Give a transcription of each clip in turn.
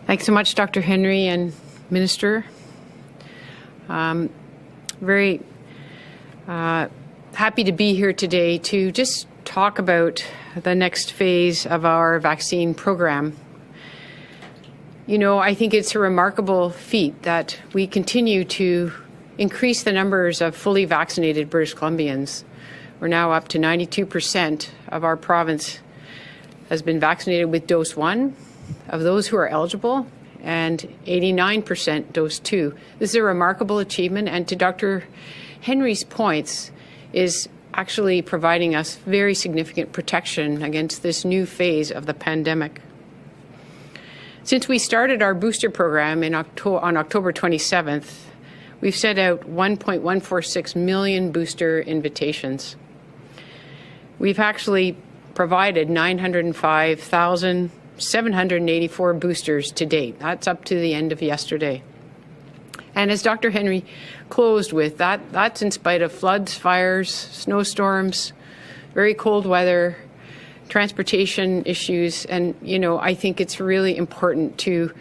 Thanks so much, Dr. Henry and Minister. Very happy to be here today to just talk about the next phase of our vaccine program. You know, I think it's a remarkable feat that we continue to increase the numbers of fully vaccinated British Columbians. We're now up to 92% of our province has been vaccinated with dose 1 of those who are eligible, and 89% dose 2. This is a remarkable achievement, and to Dr. Henry's points, is actually providing us very significant protection against this new phase of the pandemic. Since we started our booster program on October 27th, we've sent out 1.146 million booster invitations. We've actually provided 905,784 boosters to date. That's up to the end of yesterday. And as Dr. Henry closed with, that's in spite of floods, fires, snowstorms, very cold weather, transportation issues. And, you know, I think it's really important to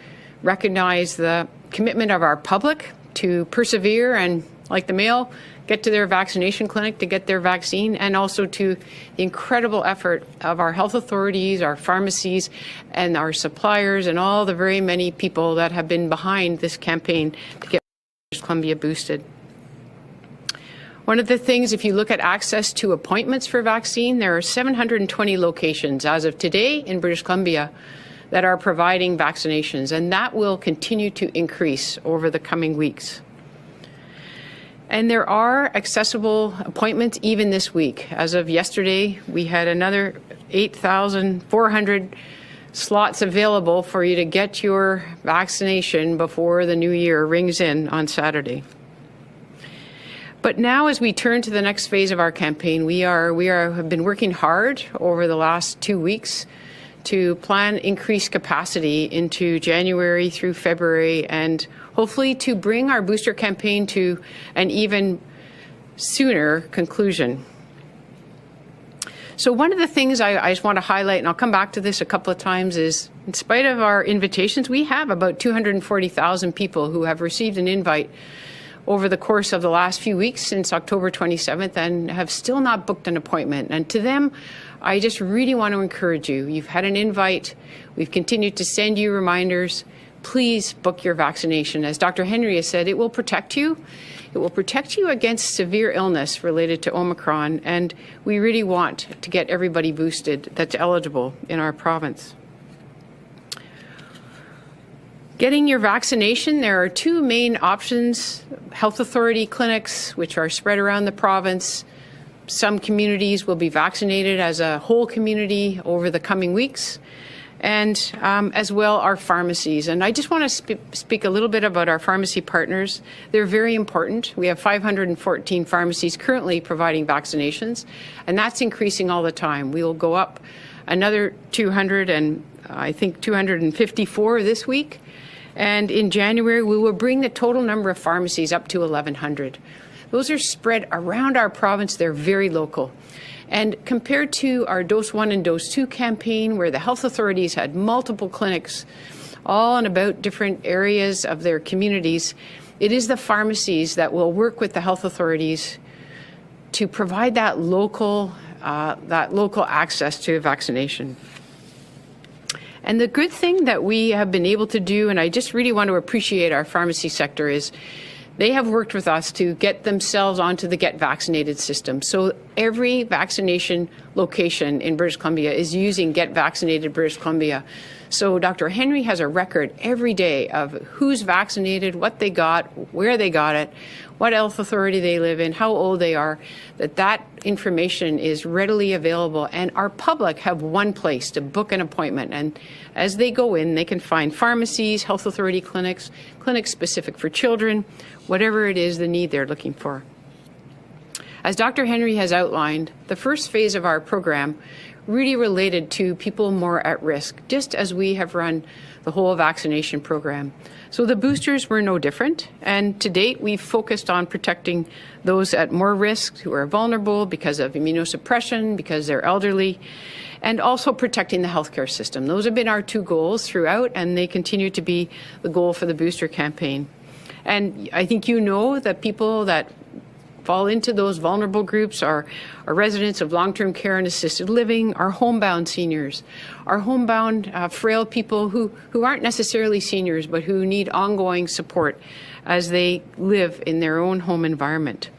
recognize the commitment of our public to persevere and, like the Mail, get to their vaccination clinic to get their vaccine, and also to the incredible effort of our health authorities, our pharmacies, and our suppliers, and all the very many people that have been behind this campaign to get British Columbia boosted. One of the things, if you look at access to appointments for vaccine, there are 720 locations as of today in British Columbia that are providing vaccinations, and that will continue to increase over the coming weeks. And there are accessible appointments even this week. As of yesterday, we had another 8,400 slots available for you to get your vaccination before the new year rings in on Saturday. But now, as we turn to the next phase of our campaign, we have been working hard over the last 2 weeks to plan increased capacity into January through February, and hopefully to bring our booster campaign to an even sooner conclusion. So one of the things I just want to highlight, and I'll come back to this a couple of times, is in spite of our invitations, we have about 240,000 people who have received an invite over the course of the last few weeks since October 27th and have still not booked an appointment. And to them, I just really want to encourage you. You've had an invite. We've continued to send you reminders. Please book your vaccination. As Dr. Henry has said, it will protect you. It will protect you against severe illness related to Omicron, and we really want to get everybody boosted that's eligible in our province. Getting your vaccination, there are two main options: health authority clinics, which are spread around the province. Some communities will be vaccinated as a whole community over the coming weeks, and as well our pharmacies. And I just want to speak a little bit about our pharmacy partners. They're very important. We have 514 pharmacies currently providing vaccinations, and that's increasing all the time. We will go up another 200 and I think 254 this week. And in January, we will bring the total number of pharmacies up to 1,100. Those are spread around our province. They're very local. And compared to our dose 1 and dose 2 campaign, where the health authorities had multiple clinics, all in about different areas of their communities, it is the pharmacies that will work with the health authorities to provide that local access to vaccination. And the good thing that we have been able to do, and I just really want to appreciate our pharmacy sector, is they have worked with us to get themselves onto the Get Vaccinated system. So every vaccination location in British Columbia is using Get Vaccinated British Columbia. So Dr. Henry has a record every day of who's vaccinated, what they got, where they got it, what health authority they live in, how old they are, that information is readily available. And our public have one place to book an appointment. And as they go in, they can find pharmacies, health authority clinics, clinics specific for children, whatever it is the need they're looking for. As Dr. Henry has outlined, the first phase of our program really related to people more at risk, just as we have run the whole vaccination program. So the boosters were no different, and to date we've focused on protecting those at more risk who are vulnerable because of immunosuppression, because they're elderly, and also protecting the healthcare system. Those have been our two goals throughout, and they continue to be the goal for the booster campaign. And I think you know that people that fall into those vulnerable groups are residents of long-term care and assisted living, our homebound seniors, our homebound frail people who aren't necessarily seniors but who need ongoing support as they live in their own home environment.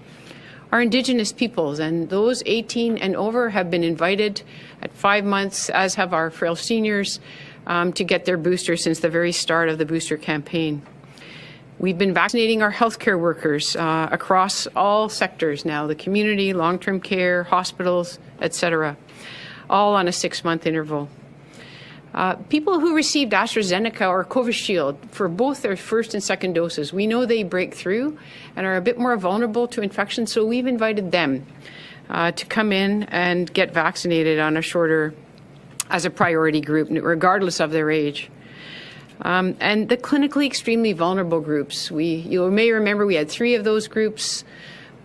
Our Indigenous peoples and those 18 and over have been invited at 5 months, as have our frail seniors, to get their booster since the very start of the booster campaign. We've been vaccinating our healthcare workers across all sectors now, the community, long-term care, hospitals, etc., all on a 6-month interval. People who received AstraZeneca or Covishield for both their first and second doses, we know they break through and are a bit more vulnerable to infection, so we've invited them to come in and get vaccinated on a shorter, as a priority group, regardless of their age. And the clinically extremely vulnerable groups, you may remember we had 3 of those groups,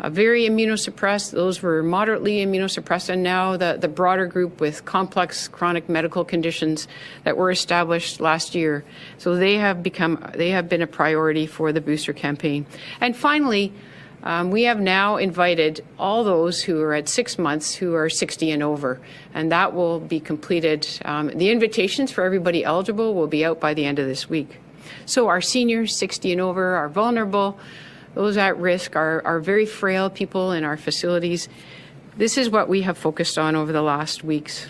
very immunosuppressed. Those were moderately immunosuppressed, and now the broader group with complex chronic medical conditions that were established last year. So they have been a priority for the booster campaign. And finally, we have now invited all those who are at 6 months who are 60 and over, and that will be completed. The invitations for everybody eligible will be out by the end of this week. So our seniors, 60 and over, are vulnerable, those at risk, are very frail people in our facilities. This is what we have focused on over the last weeks.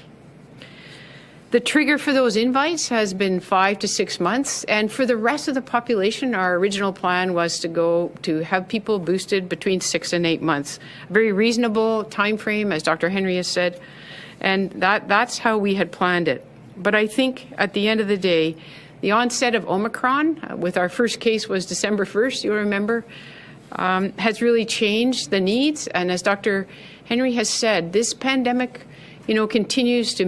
The trigger for those invites has been 5 to 6 months, and for the rest of the population, our original plan was to have people boosted between 6 and 8 months. A very reasonable time frame, as Dr. Henry has said, and that's how we had planned it. But I think at the end of the day, the onset of Omicron, with our first case was December 1st, you'll remember, has really changed the needs. And as Dr. Henry has said, this pandemic, continues to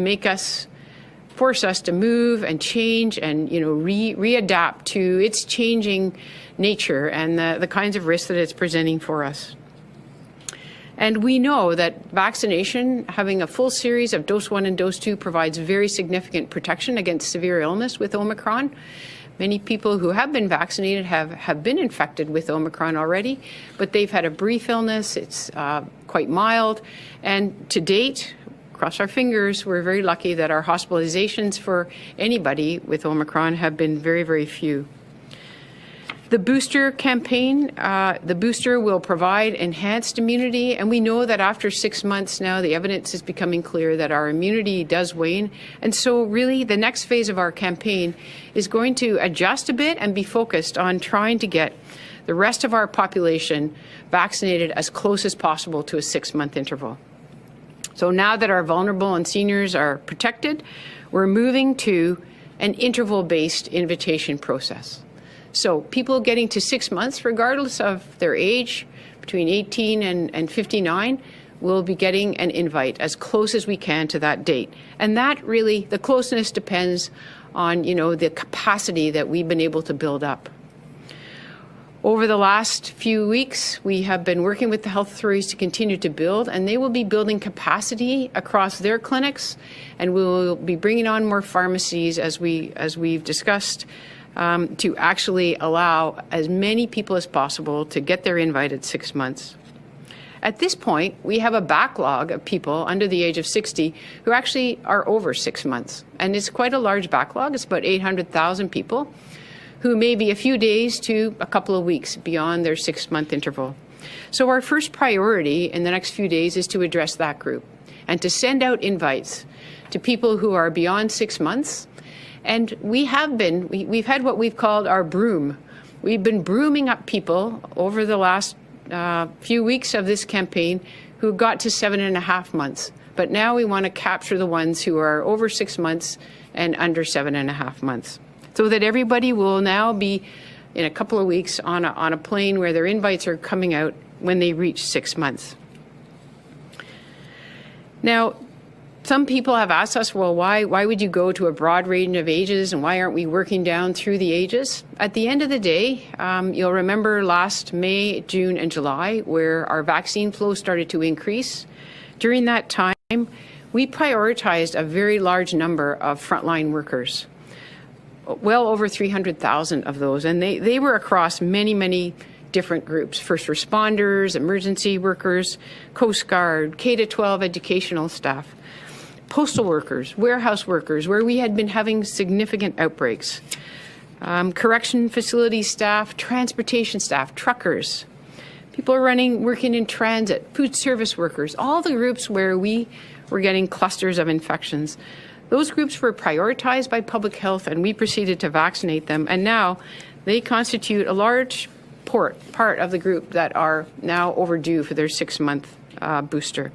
force us to move and change and readapt to its changing nature and the kinds of risks that it's presenting for us. And we know that vaccination, having a full series of dose 1 and dose 2, provides very significant protection against severe illness with Omicron. Many people who have been vaccinated have been infected with Omicron already, but they've had a brief illness. It's quite mild, and to date, cross our fingers, we're very lucky that our hospitalizations for anybody with Omicron have been very, very few. The booster campaign, the booster will provide enhanced immunity, and we know that after 6 months now, the evidence is becoming clear that our immunity does wane. And so really the next phase of our campaign is going to adjust a bit and be focused on trying to get the rest of our population vaccinated as close as possible to a 6-month interval. So now that our vulnerable and seniors are protected, we're moving to an interval-based invitation process. So people getting to 6 months, regardless of their age, between 18 and 59, will be getting an invite as close as we can to that date. And that really, the closeness depends on, the capacity that we've been able to build up. Over the last few weeks, we have been working with the health authorities to continue to build, and they will be building capacity across their clinics, and we will be bringing on more pharmacies as we've discussed, to actually allow as many people as possible to get their invite at 6 months. At this point, we have a backlog of people under the age of 60 who actually are over 6 months, and it's quite a large backlog. It's about 800,000 people who may be a few days to a couple of weeks beyond their 6-month interval. So our first priority in the next few days is to address that group and to send out invites to people who are beyond 6 months. And we've had what we've called our broom. We've been brooming up people over the last few weeks of this campaign who got to 7.5 months. But now we want to capture the ones who are over 6 months and under 7.5 months, so that everybody will now be, in a couple of weeks, on a plane where their invites are coming out when they reach 6 months. Now, some people have asked us, well, why would you go to a broad range of ages, and why aren't we working down through the ages? At the end of the day, you'll remember last May, June, and July, where our vaccine flow started to increase. During that time, we prioritized a very large number of frontline workers, well over 300,000 of those, and they were across many different groups: first responders, emergency workers, Coast Guard, K-12 educational staff, postal workers, warehouse workers, where we had been having significant outbreaks, correction facility staff, transportation staff, truckers, people working in transit, food service workers, all the groups where we were getting clusters of infections. Those groups were prioritized by public health, and we proceeded to vaccinate them. And now they constitute a large part of the group that are now overdue for their 6-month booster.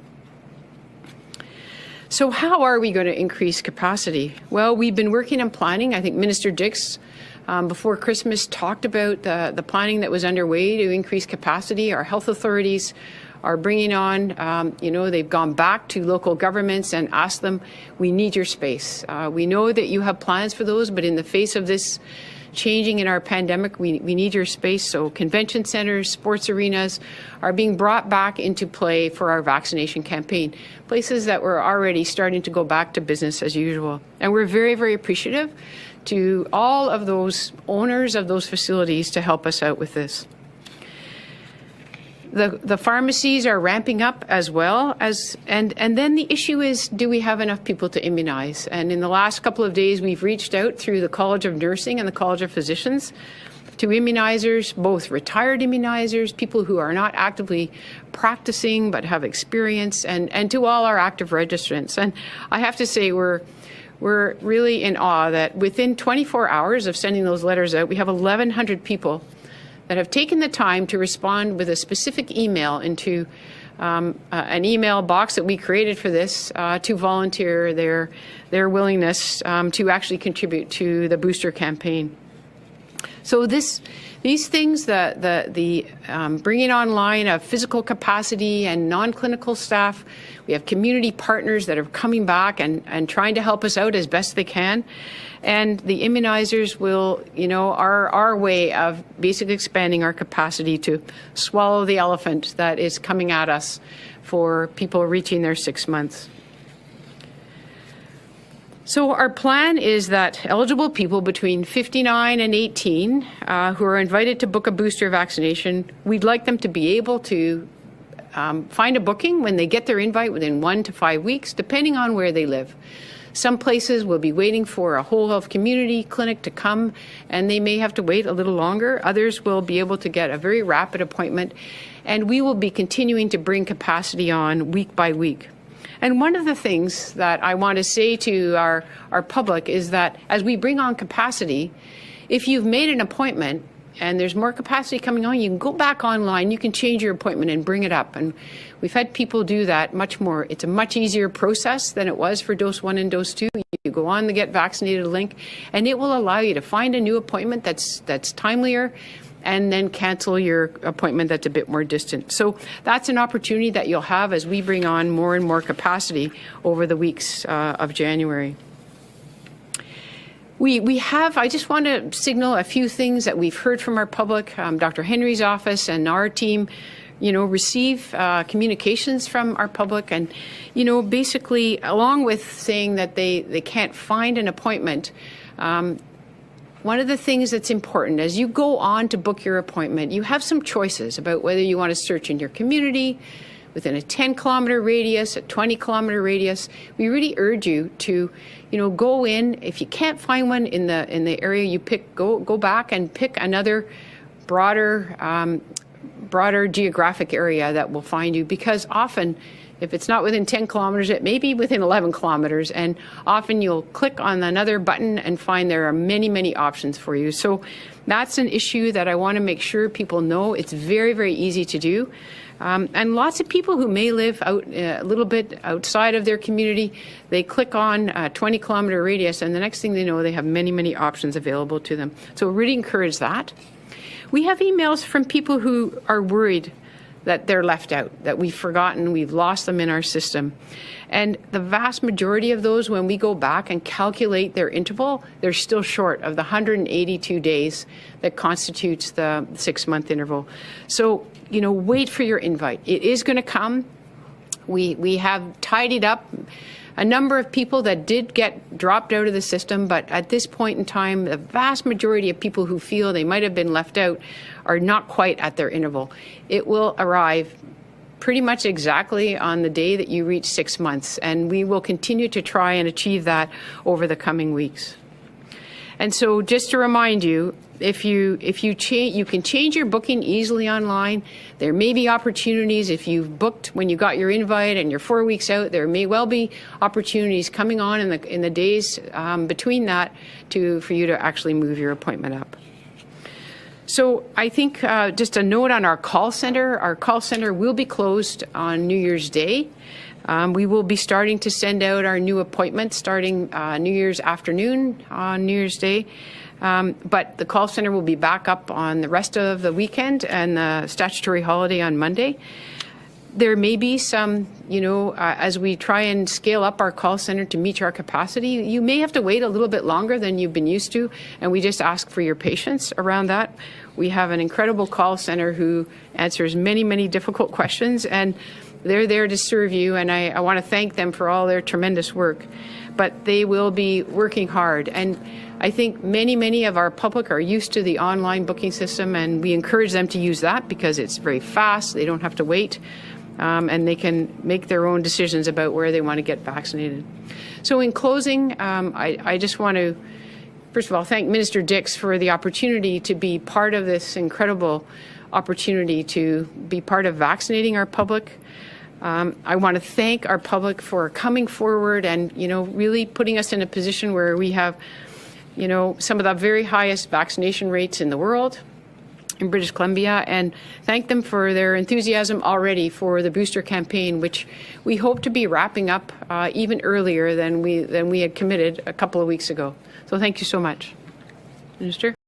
So how are we going to increase capacity? Well, we've been working on planning. I think Minister Dix, before Christmas, talked about the planning that was underway to increase capacity. Our health authorities are bringing on, they've gone back to local governments and asked them, we need your space. We know that you have plans for those, but in the face of this changing in our pandemic, we need your space. So convention centers, sports arenas are being brought back into play for our vaccination campaign, places that were already starting to go back to business as usual. And we're very appreciative to all of those owners of those facilities to help us out with this. The pharmacies are ramping up as well, and then the issue is, do we have enough people to immunize? And in the last couple of days, we've reached out through the College of Nursing and the College of Physicians to immunizers, both retired immunizers, people who are not actively practicing but have experience, and to all our active registrants. And I have to say, we're really in awe that within 24 hours of sending those letters out, we have 1,100 people that have taken the time to respond with a specific email into an email box that we created for this to volunteer their willingness to actually contribute to the booster campaign. So these things, the bringing online of physical capacity and non-clinical staff, we have community partners that are coming back and trying to help us out as best they can. And the immunizers will, are our way of basically expanding our capacity to swallow the elephant that is coming at us for people reaching their 6 months. So our plan is that eligible people between 59 and 18 who are invited to book a booster vaccination, we'd like them to be able to find a booking when they get their invite within 1 to 5 weeks, depending on where they live. Some places will be waiting for a whole health community clinic to come, and they may have to wait a little longer. Others will be able to get a very rapid appointment, and we will be continuing to bring capacity on week by week. And one of the things that I want to say to our public is that as we bring on capacity, if you've made an appointment and there's more capacity coming on, you can go back online, you can change your appointment and bring it up. And we've had people do that much more. It's a much easier process than it was for dose 1 and dose 2. You go on the Get Vaccinated link, and it will allow you to find a new appointment that's timelier, and then cancel your appointment that's a bit more distant. So that's an opportunity that you'll have as we bring on more and more capacity over the weeks of January. I just want to signal a few things that we've heard from our public. Dr. Henry's office and our team, receive communications from our public, and, basically, along with saying that they can't find an appointment, one of the things that's important as you go on to book your appointment, you have some choices about whether you want to search in your community, within a 10-kilometer radius, a 20-kilometer radius. We really urge you to, go in. If you can't find one in the area you pick, go back and pick another broader geographic area that will find you, because often, if it's not within 10 kilometers, it may be within 11 kilometers, and often you'll click on another button and find there are many options for you. So that's an issue that I want to make sure people know. It's very easy to do. And lots of people who may live out a little bit outside of their community, they click on a 20-kilometer radius, and the next thing they know, they have many options available to them. So really encourage that. We have emails from people who are worried that they're left out, that we've forgotten, we've lost them in our system. And the vast majority of those, when we go back and calculate their interval, they're still short of the 182 days that constitutes the 6-month interval. So, you know, wait for your invite. It is going to come. We have tidied up a number of people that did get dropped out of the system, but at this point in time, the vast majority of people who feel they might have been left out are not quite at their interval. It will arrive pretty much exactly on the day that you reach 6 months, and we will continue to try and achieve that over the coming weeks. And so just to remind you, if you change, you can change your booking easily online. There may be opportunities if you've booked when you got your invite and you're 4 weeks out. There may well be opportunities coming on in the days between that for you to actually move your appointment up. So I think just a note on our call center. Our call center will be closed on New Year's Day. We will be starting to send out our new appointments starting New Year's afternoon on New Year's Day. But the call center will be back up on the rest of the weekend and the statutory holiday on Monday. There may be some, you know, as we try and scale up our call center to meet our capacity, you may have to wait a little bit longer than you've been used to, and we just ask for your patience around that. We have an incredible call center who answers many, many difficult questions, and they're there to serve you, and I want to thank them for all their tremendous work. But they will be working hard, and I think many of our public are used to the online booking system, and we encourage them to use that because it's very fast. They don't have to wait, and they can make their own decisions about where they want to get vaccinated. So in closing, I just want to, first of all, thank Minister Dix for the opportunity to be part of this incredible opportunity to be part of vaccinating our public. I want to thank our public for coming forward and, you know, really putting us in a position where we have, you know, some of the very highest vaccination rates in the world in British Columbia, and thank them for their enthusiasm already for the booster campaign, which we hope to be wrapping up even earlier than we had committed a couple of weeks ago. So thank you so much. Minister?